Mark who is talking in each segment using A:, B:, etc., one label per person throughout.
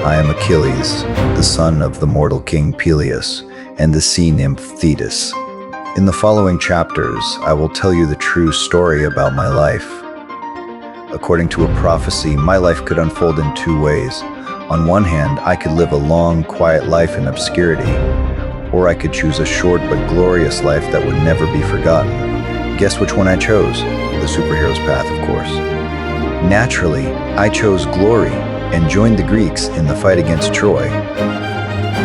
A: I am Achilles, the son of the mortal king Peleus and the sea nymph Thetis. In the following chapters, I will tell you the true story about my life. According to a prophecy, my life could unfold in two ways. On one hand, I could live a long, quiet life in obscurity, or I could choose a short but glorious life that would never be forgotten. Guess which one I chose? The superhero's path, of course. Naturally, I chose glory and joined the Greeks in the fight against Troy.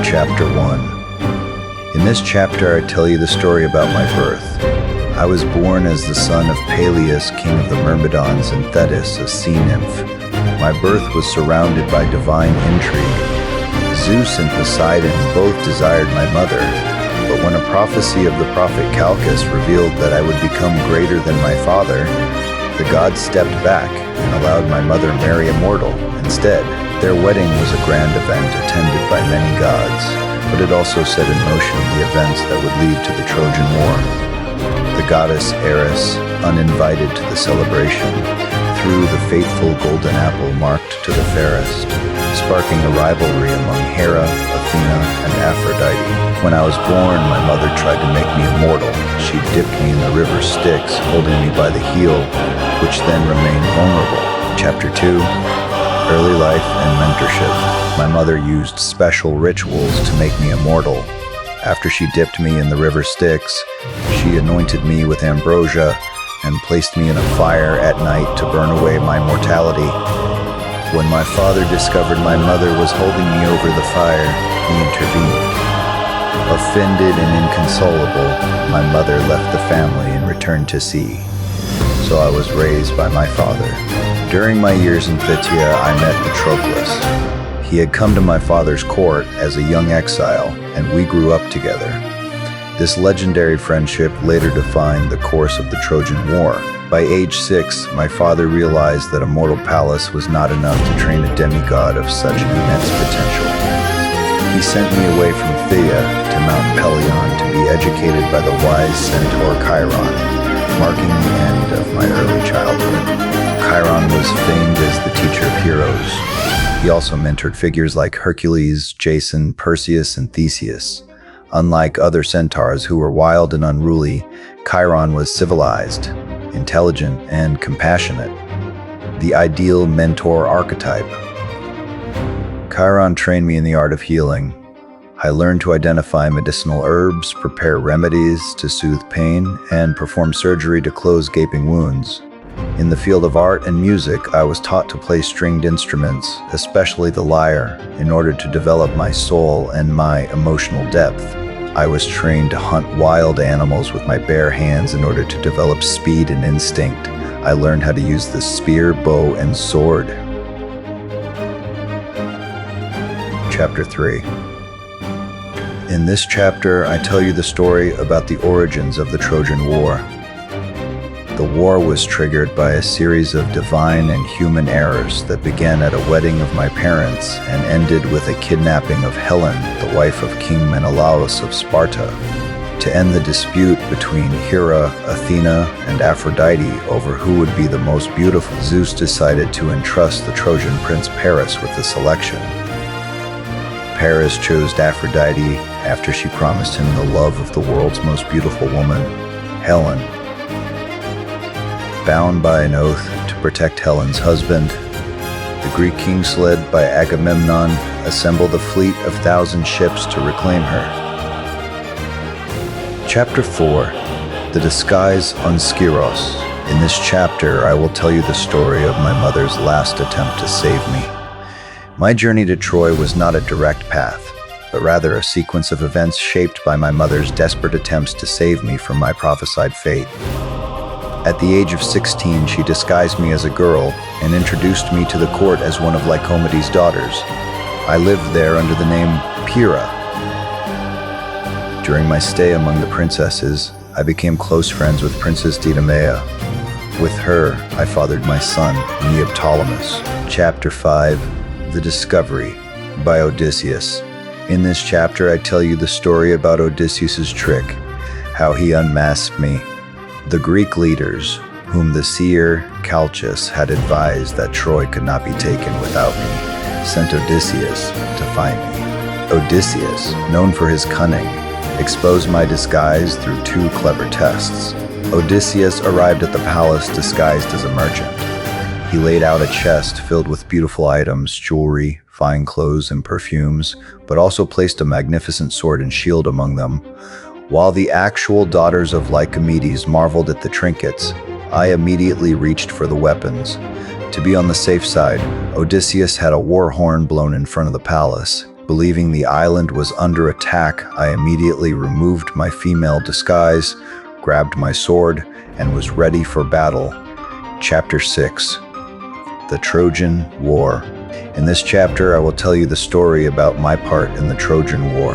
A: Chapter 1. In this chapter, I tell you the story about my birth. I was born as the son of Peleus, king of the Myrmidons, and Thetis, a sea nymph. My birth was surrounded by divine intrigue. Zeus and Poseidon both desired my mother, but when a prophecy of the prophet Calchas revealed that I would become greater than my father, the gods stepped back and allowed my mother marry a mortal. Instead, their wedding was a grand event attended by many gods, but it also set in motion the events that would lead to the Trojan War. The goddess Eris, uninvited to the celebration, threw the fateful golden apple marked to the fairest, sparking a rivalry among Hera, Athena, and Aphrodite. When I was born, my mother tried to make me immortal. She dipped me in the river Styx, holding me by the heel, which then remained vulnerable. Chapter 2. Early life and mentorship. My mother used special rituals to make me immortal. After she dipped me in the river Styx, she anointed me with ambrosia and placed me in a fire at night to burn away my mortality. When my father discovered my mother was holding me over the fire, he intervened. Offended and inconsolable, my mother left the family and returned to sea. So I was raised by my father. During my years in Phthia, I met Patroclus. He had come to my father's court as a young exile, and we grew up together. This legendary friendship later defined the course of the Trojan War. By age 6, my father realized that a mortal palace was not enough to train a demigod of such immense potential. He sent me away from Phthia to Mount Peleus to be educated by the wise centaur Chiron, marking the end of my early childhood. Chiron was famed as the teacher of heroes. He also mentored figures like Hercules, Jason, Perseus, and Theseus. Unlike other centaurs who were wild and unruly, Chiron was civilized, intelligent, and compassionate. The ideal mentor archetype. Chiron trained me in the art of healing. I learned to identify medicinal herbs, prepare remedies to soothe pain, and perform surgery to close gaping wounds. In the field of art and music, I was taught to play stringed instruments, especially the lyre, in order to develop my soul and my emotional depth. I was trained to hunt wild animals with my bare hands in order to develop speed and instinct. I learned how to use the spear, bow, and sword. Chapter 3. In this chapter, I tell you the story about the origins of the Trojan War. The war was triggered by a series of divine and human errors that began at a wedding of my parents and ended with a kidnapping of Helen, the wife of King Menelaus of Sparta. To end the dispute between Hera, Athena, and Aphrodite over who would be the most beautiful, Zeus decided to entrust the Trojan prince Paris with the selection. Paris chose Aphrodite after she promised him the love of the world's most beautiful woman, Helen. Bound by an oath to protect Helen's husband, the Greek kings, led by Agamemnon, assembled a fleet of 1,000 ships to reclaim her. Chapter 4. The Disguise on Skyros. In this chapter, I will tell you the story of my mother's last attempt to save me. My journey to Troy was not a direct path, but rather a sequence of events shaped by my mother's desperate attempts to save me from my prophesied fate. At the age of 16, she disguised me as a girl and introduced me to the court as one of Lycomedes' daughters. I lived there under the name Pyrrha. During my stay among the princesses, I became close friends with Princess Didymea. With her, I fathered my son, Neoptolemus. Chapter 5. The Discovery by Odysseus. In this chapter, I tell you the story about Odysseus' trick, how he unmasked me. The Greek leaders, whom the seer Calchas had advised that Troy could not be taken without me, sent Odysseus to find me. Odysseus, known for his cunning, exposed my disguise through 2 clever tests. Odysseus arrived at the palace disguised as a merchant. He laid out a chest filled with beautiful items, jewelry, fine clothes, and perfumes, but also placed a magnificent sword and shield among them. While the actual daughters of Lycomedes marveled at the trinkets, I immediately reached for the weapons. To be on the safe side, Odysseus had a war horn blown in front of the palace. Believing the island was under attack, I immediately removed my female disguise, grabbed my sword, and was ready for battle. Chapter 6. The Trojan War. In this chapter, I will tell you the story about my part in the Trojan War.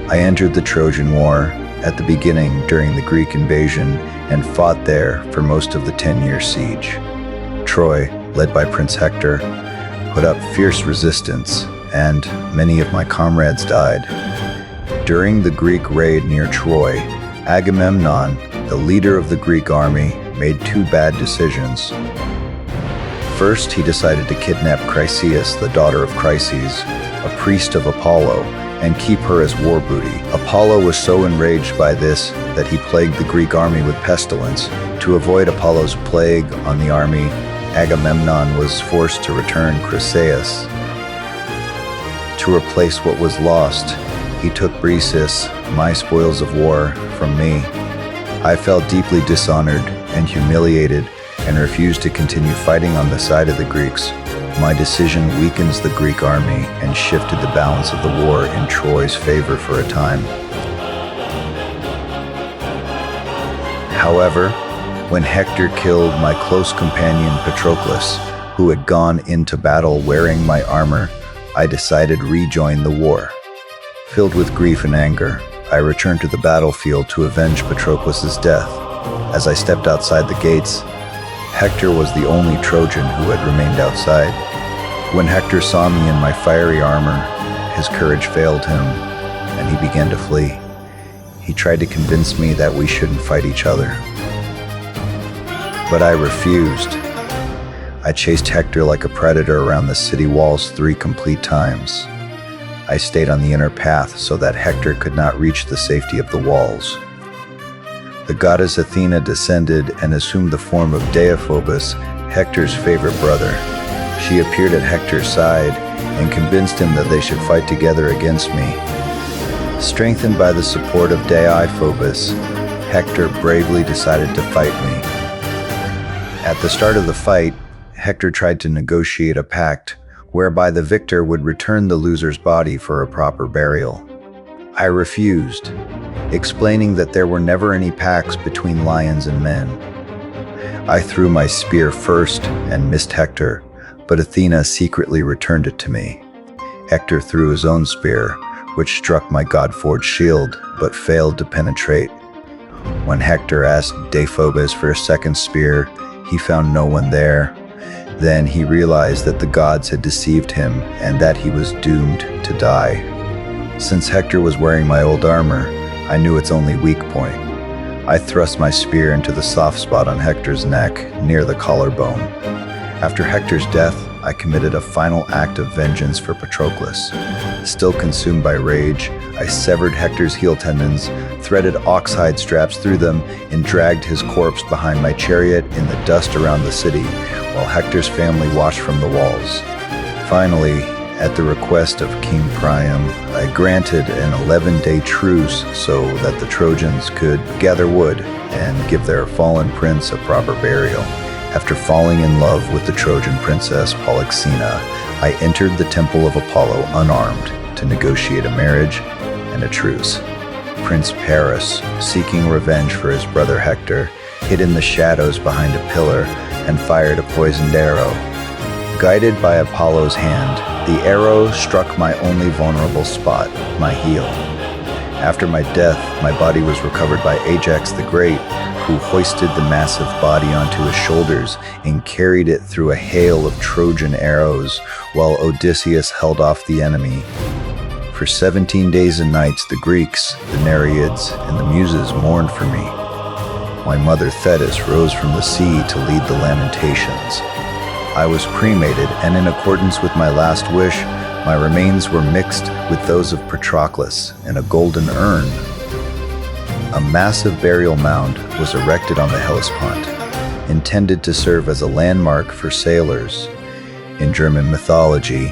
A: I entered the Trojan War at the beginning during the Greek invasion and fought there for most of the 10-year siege. Troy, led by Prince Hector, put up fierce resistance, and many of my comrades died. During the Greek raid near Troy, Agamemnon, the leader of the Greek army, made 2 bad decisions. First, he decided to kidnap Chryseis, the daughter of Chryses, a priest of Apollo, and keep her as war booty. Apollo was so enraged by this that he plagued the Greek army with pestilence. To avoid Apollo's plague on the army, Agamemnon was forced to return Chryseis. To replace what was lost, he took Briseis, my spoils of war, from me. I felt deeply dishonored and humiliated and refused to continue fighting on the side of the Greeks. My decision weakens the Greek army and shifted the balance of the war in Troy's favor for a time. However, when Hector killed my close companion Patroclus, who had gone into battle wearing my armor, I decided to rejoin the war. Filled with grief and anger, I returned to the battlefield to avenge Patroclus's death. As I stepped outside the gates, Hector was the only Trojan who had remained outside. When Hector saw me in my fiery armor, his courage failed him, and he began to flee. He tried to convince me that we shouldn't fight each other. But I refused. I chased Hector like a predator around the city walls 3 complete times. I stayed on the inner path so that Hector could not reach the safety of the walls. The goddess Athena descended and assumed the form of Deiphobus, Hector's favorite brother. She appeared at Hector's side and convinced him that they should fight together against me. Strengthened by the support of Deiphobus, Hector bravely decided to fight me. At the start of the fight, Hector tried to negotiate a pact whereby the victor would return the loser's body for a proper burial. I refused, explaining that there were never any pacts between lions and men. I threw my spear first and missed Hector, but Athena secretly returned it to me. Hector threw his own spear, which struck my god-forged shield, but failed to penetrate. When Hector asked Deiphobus for a second spear, he found no one there. Then he realized that the gods had deceived him and that he was doomed to die. Since Hector was wearing my old armor, I knew its only weak point. I thrust my spear into the soft spot on Hector's neck, near the collarbone. After Hector's death, I committed a final act of vengeance for Patroclus. Still consumed by rage, I severed Hector's heel tendons, threaded oxhide straps through them, and dragged his corpse behind my chariot in the dust around the city, while Hector's family watched from the walls. Finally, at the request of King Priam, I granted an 11-day truce so that the Trojans could gather wood and give their fallen prince a proper burial. After falling in love with the Trojan princess Polyxena, I entered the temple of Apollo unarmed to negotiate a marriage and a truce. Prince Paris, seeking revenge for his brother Hector, hid in the shadows behind a pillar and fired a poisoned arrow. Guided by Apollo's hand, the arrow struck my only vulnerable spot, my heel. After my death, my body was recovered by Ajax the Great, who hoisted the massive body onto his shoulders and carried it through a hail of Trojan arrows, while Odysseus held off the enemy. For 17 days and nights, the Greeks, the Nereids, and the Muses mourned for me. My mother Thetis rose from the sea to lead the lamentations. I was cremated, and in accordance with my last wish, my remains were mixed with those of Patroclus in a golden urn. A massive burial mound was erected on the Hellespont, intended to serve as a landmark for sailors. In German mythology,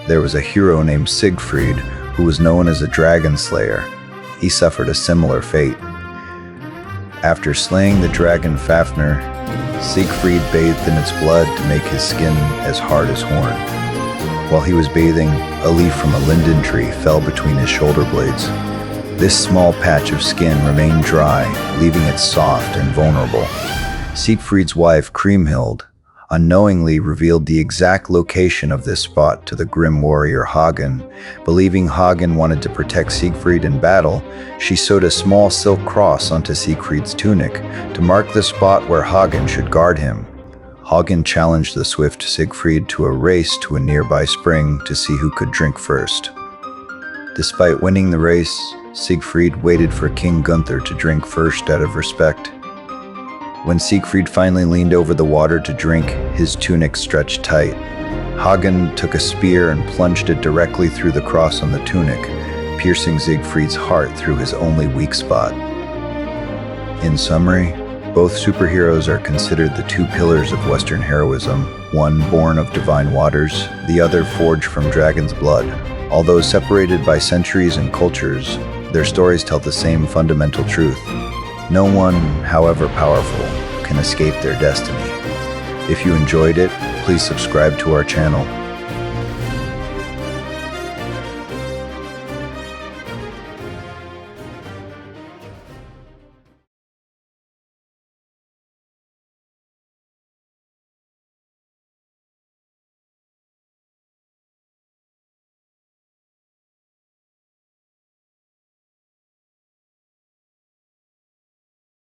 A: there was a hero named Siegfried who was known as a dragon slayer. He suffered a similar fate. After slaying the dragon Fafnir, Siegfried bathed in its blood to make his skin as hard as horn. While he was bathing, a leaf from a linden tree fell between his shoulder blades. This small patch of skin remained dry, leaving it soft and vulnerable. Siegfried's wife, Kriemhild, unknowingly revealed the exact location of this spot to the grim warrior Hagen. Believing Hagen wanted to protect Siegfried in battle, she sewed a small silk cross onto Siegfried's tunic to mark the spot where Hagen should guard him. Hagen challenged the swift Siegfried to a race to a nearby spring to see who could drink first. Despite winning the race, Siegfried waited for King Gunther to drink first out of respect. When Siegfried finally leaned over the water to drink, his tunic stretched tight. Hagen took a spear and plunged it directly through the cross on the tunic, piercing Siegfried's heart through his only weak spot. In summary, both superheroes are considered the two pillars of Western heroism, one born of divine waters, the other forged from dragon's blood. Although separated by centuries and cultures, their stories tell the same fundamental truth. No one, however powerful, can escape their destiny. If you enjoyed it, please subscribe to our channel.